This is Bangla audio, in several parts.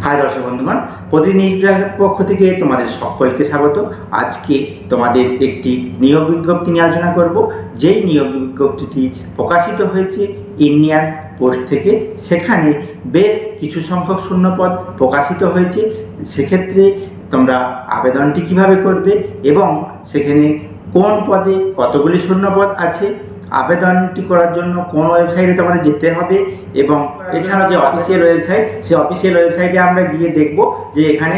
হাই দর্শক বন্ধুগণ, প্রতিনিধির পক্ষ থেকে তোমাদের সকলকে স্বাগত। আজকে তোমাদের একটি নিয়োগ বিজ্ঞপ্তি নিয়ে আলোচনা করব। যেই নিয়োগ বিজ্ঞপ্তিটি প্রকাশিত হয়েছে ইন্ডিয়ান পোস্ট থেকে, সেখানে বেশ কিছু সংখ্যক শূন্যপদ প্রকাশিত হয়েছে। সেক্ষেত্রে তোমরা আবেদনটি কিভাবে করবে এবং সেখানে কোন পদে কতগুলি শূন্যপদ আছে, আবেদনটি করার জন্য কোন ওয়েবসাইটে তোমাদের যেতে হবে এবং এছাড়াও যে অফিসিয়াল ওয়েবসাইট, সেই অফিসিয়াল ওয়েবসাইটে আমরা গিয়ে দেখব যে এখানে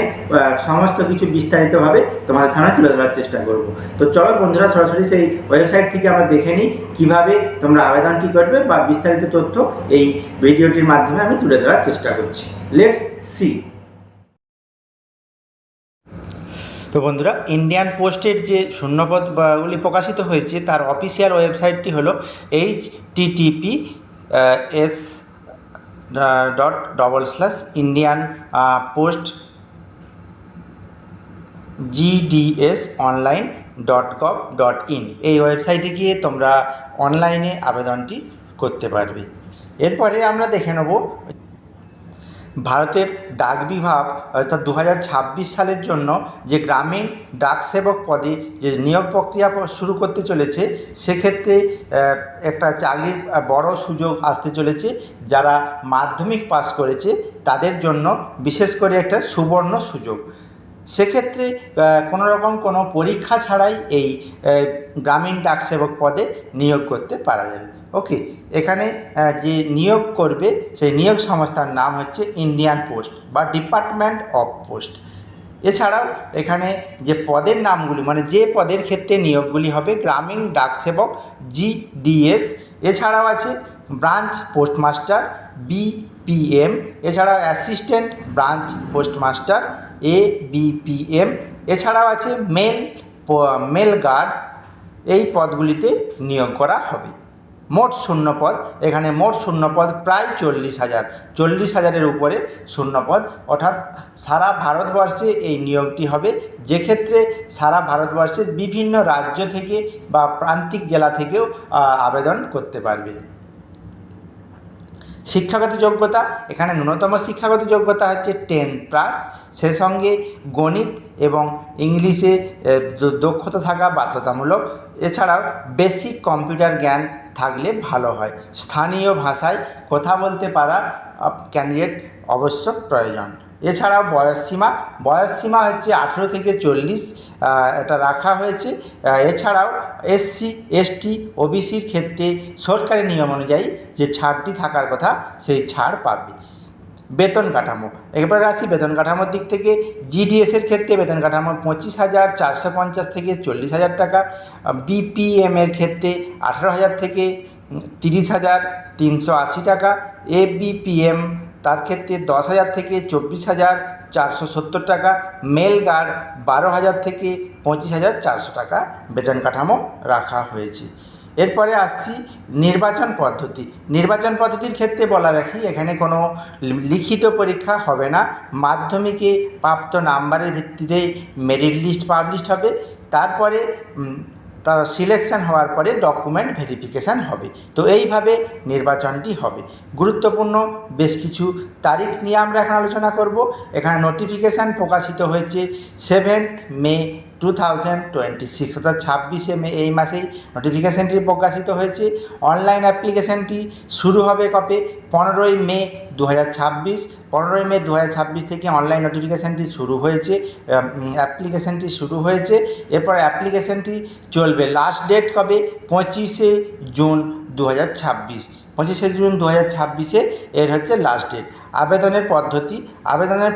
সমস্ত কিছু বিস্তারিতভাবে তোমাদের সামনে তুলে ধরার চেষ্টা করব। তো চলো বন্ধুরা, সরাসরি সেই ওয়েবসাইট থেকে আমরা দেখে নিই কীভাবে তোমরা আবেদনটি করবে বা বিস্তারিত তথ্য এই ভিডিওটির মাধ্যমে আমি তুলে ধরার চেষ্টা করছি। Let's see. তো বন্ধুরা, ইন্ডিয়ান পোস্টের যে শূন্যপদগুলি প্রকাশিত হয়েছে তার অফিসিয়াল ওয়েবসাইটটি হলো https://indianpost.gdsonline.gov.in। এই ওয়েবসাইটে গিয়ে তোমরা অনলাইনে আবেদনটি করতে পারবে। এরপরে আমরা দেখে নেব ভারতের ডাক বিভাগ অর্থাৎ 2026 সালের জন্য যে গ্রামীণ ডাক সেবক পদে যে নিয়োগ প্রক্রিয়া শুরু করতে চলেছে, সেক্ষেত্রে একটা চাকরির বড় সুযোগ আসতে চলেছে। যারা মাধ্যমিক পাস করেছে তাদের জন্য বিশেষ করে একটা সুবর্ণ সুযোগ। সেক্ষেত্রে কোনো রকম কোনো পরীক্ষা ছাড়াই এই গ্রামীণ ডাক সেবক পদে নিয়োগ করতে পারা যাবে। ওকে, এখানে যে নিয়োগ করবে সেই নিয়োগ সংস্থার নাম হচ্ছে ইন্ডিয়ান পোস্ট বা ডিপার্টমেন্ট অফ পোস্ট। এছাড়াও এখানে যে পদের নামগুলি, মানে যে পদের ক্ষেত্রে নিয়োগগুলি হবে, গ্রামীণ ডাক সেবক GDS, এছাড়াও আছে ব্রাঞ্চ পোস্টমাস্টার BPM, এছাড়াও অ্যাসিস্ট্যান্ট ব্রাঞ্চ পোস্টমাস্টার ABPM, এছাড়াও আছে মেল গার্ড। এই পদগুলিতে নিয়োগ করা হবে। মোট শূন্যপদ, এখানে মোট শূন্যপদ প্রায় 40,000-এর উপরে শূন্যপদ, অর্থাৎ সারা ভারতবর্ষে এই নিয়োগটি হবে। যে ক্ষেত্রে সারা ভারতবর্ষের বিভিন্ন রাজ্য থেকে বা প্রান্তিক জেলা থেকেও আবেদন করতে পারবে। শিক্ষাগত যোগ্যতা, এখানে ন্যূনতম শিক্ষাগত যোগ্যতা হচ্ছে 10+, সে সঙ্গে গণিত এবং ইংলিশে দক্ষতা থাকা বাধ্যতামূলক। এছাড়াও বেসিক কম্পিউটার জ্ঞান থাকলে ভালো হয়। স্থানীয় ভাষায় কথা বলতে পারা ক্যান্ডিডেট অবশ্য প্রয়োজন। এছাড়াও বয়সসীমা হচ্ছে 18 থেকে 40, এটা রাখা হয়েছে। এছাড়াও SC ST OBCর ক্ষেত্রে সরকারি নিয়ম অনুযায়ী যে ছাড়টি থাকার কথা, সেই ছাড় পাবে। বেতন কাঠামো, এবারে আসি বেতন কাঠামোর দিক থেকে। GDSের ক্ষেত্রে বেতন কাঠামো 25,450 থেকে 40,000 টাকা। BPMের ক্ষেত্রে 18,000 থেকে 30,380 টাকা। ABPM তার ক্ষেত্রে 10,000 থেকে 24,470 টাকা। মেল গার্ড 12,000 থেকে 25,400 টাকা বেতন কাঠামো রাখা হয়েছে। এরপরে আসছি নির্বাচন পদ্ধতির ক্ষেত্রে বলা রাখি, এখানে কোনো লিখিত পরীক্ষা হবে না। মাধ্যমিকে প্রাপ্ত নাম্বারের ভিত্তিতেই মেরিট লিস্ট পাবলিশ হবে। তারপরে তার সিলেকশন হওয়ার পরে ডকুমেন্ট ভেরিফিকেশান হবে। তো এইভাবে নির্বাচনটি হবে। গুরুত্বপূর্ণ বেশ কিছু তারিখ নিয়ে আমরা এখন আলোচনা করব। এখানে নোটিফিকেশান প্রকাশিত হয়েছে 7 মে 2026, অর্থাৎ 26শে মে, এই মাসেই নোটিফিকেশানটি প্রকাশিত হয়েছে। অনলাইন অ্যাপ্লিকেশানটি শুরু হবে কবে? 15ই মে 2026। 15ই মে 2026 থেকে অনলাইন নোটিফিকেশানটি শুরু হয়েছে, অ্যাপ্লিকেশানটি শুরু হয়েছে। এরপর অ্যাপ্লিকেশানটি চলবে। লাস্ট ডেট কবে? 25শে জুন 2026। 25শে জুন 2026-এ এর হচ্ছে লাস্ট ডেট। আবেদনের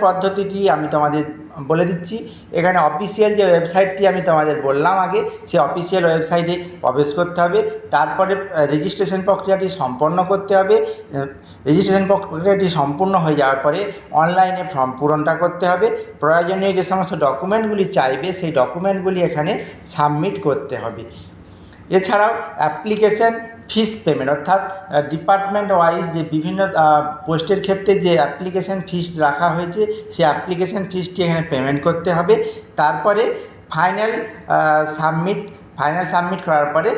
পদ্ধতিটি আমি তোমাদের বলে দিচ্ছি। এখানে অফিসিয়াল যে ওয়েবসাইটটি আমি তোমাদের বললাম আগে, সেই অফিসিয়াল ওয়েবসাইটে প্রবেশ করতে হবে। তারপরে রেজিস্ট্রেশন প্রক্রিয়াটি সম্পন্ন করতে হবে। রেজিস্ট্রেশন প্রক্রিয়াটি সম্পূর্ণ হয়ে যাওয়ার পরে অনলাইনে ফর্ম পূরণটা করতে হবে। প্রয়োজনীয় যে সমস্ত ডকুমেন্টগুলি চাইবে, সেই ডকুমেন্টগুলি এখানে সাবমিট করতে হবে। এছাড়াও অ্যাপ্লিকেশান ফিস পেমেন্ট, অর্থাৎ ডিপার্টমেন্ট ওয়াইজ যে বিভিন্ন পোস্টের ক্ষেত্রে যে অ্যাপ্লিকেশান ফিস রাখা হয়েছে, সেই অ্যাপ্লিকেশান ফিসটি এখানে পেমেন্ট করতে হবে। তারপরে ফাইনাল সাবমিট করার পরে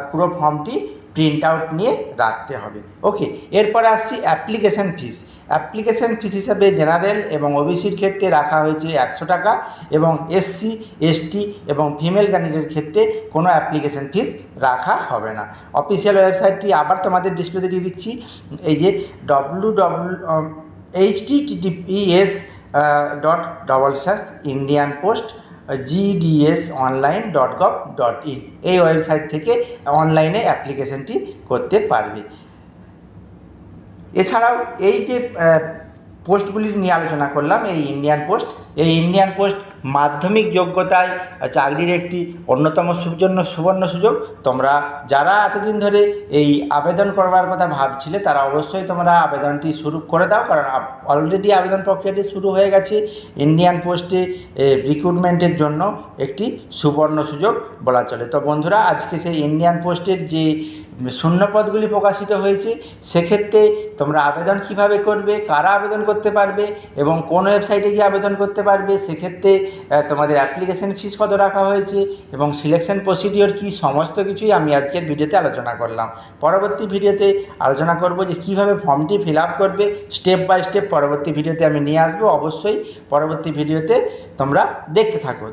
পুরো ফর্মটি প্রিন্ট আউট নিয়ে রাখতে হবে। ওকে, এরপরে আসছি অ্যাপ্লিকেশান ফিস। অ্যাপ্লিকেশন ফিস হিসাবে জেনারেল এবং ওবিসির ক্ষেত্রে রাখা হয়েছে 100 টাকা এবং এসসি এসটি এবং ফিমেল ক্যান্ডিডেটের ক্ষেত্রে কোনো অ্যাপ্লিকেশন ফিস রাখা হবে না। অফিসিয়াল ওয়েবসাইটটি আবার তোমাদের ডিসপ্লেতে দিয়ে দিচ্ছি, এই যে https://indianpost.gdsonline.gov.in এই ওয়েবসাইট থেকে অনলাইনে অ্যাপ্লিকেশনটি করতে পারবে। এছাড়াও এই যে পোস্টগুলি নিয়ে আলোচনা করলাম, এই ইন্ডিয়ান পোস্ট মাধ্যমিক যোগ্যতায় চাকরির একটি অন্যতম সুবর্ণ সুযোগ। তোমরা যারা এতদিন ধরে এই আবেদন করবার কথা ভাবছিলে তারা অবশ্যই তোমরা আবেদনটি শুরু করে দাও, কারণ অলরেডি আবেদন প্রক্রিয়াটি শুরু হয়ে গেছে। ইন্ডিয়ান পোস্টে রিক্রুটমেন্টের জন্য একটি সুবর্ণ সুযোগ বলা চলে। তো বন্ধুরা, আজকে সেই ইন্ডিয়ান পোস্টের যে শূন্যপদগুলি প্রকাশিত হয়েছে সেক্ষেত্রে তোমরা আবেদন কিভাবে করবে, কারা আবেদন করতে পারবে এবং কোন ওয়েবসাইটে গিয়ে আবেদন করতে পারবে, সেক্ষেত্রে তোমাদের অ্যাপ্লিকেশন ফিস কত রাখা হয়েছে এবং সিলেকশন প্রসিডিওর কী, সমস্ত কিছুই আমি আজকের ভিডিওতে আলোচনা করলাম। পরবর্তী ভিডিওতে আলোচনা করব যে কীভাবে ফর্মটি ফিল আপ করবে, স্টেপ বাই স্টেপ পরবর্তী ভিডিওতে আমি নিয়ে আসবো। অবশ্যই পরবর্তী ভিডিওতে তোমরা দেখতে থাকো।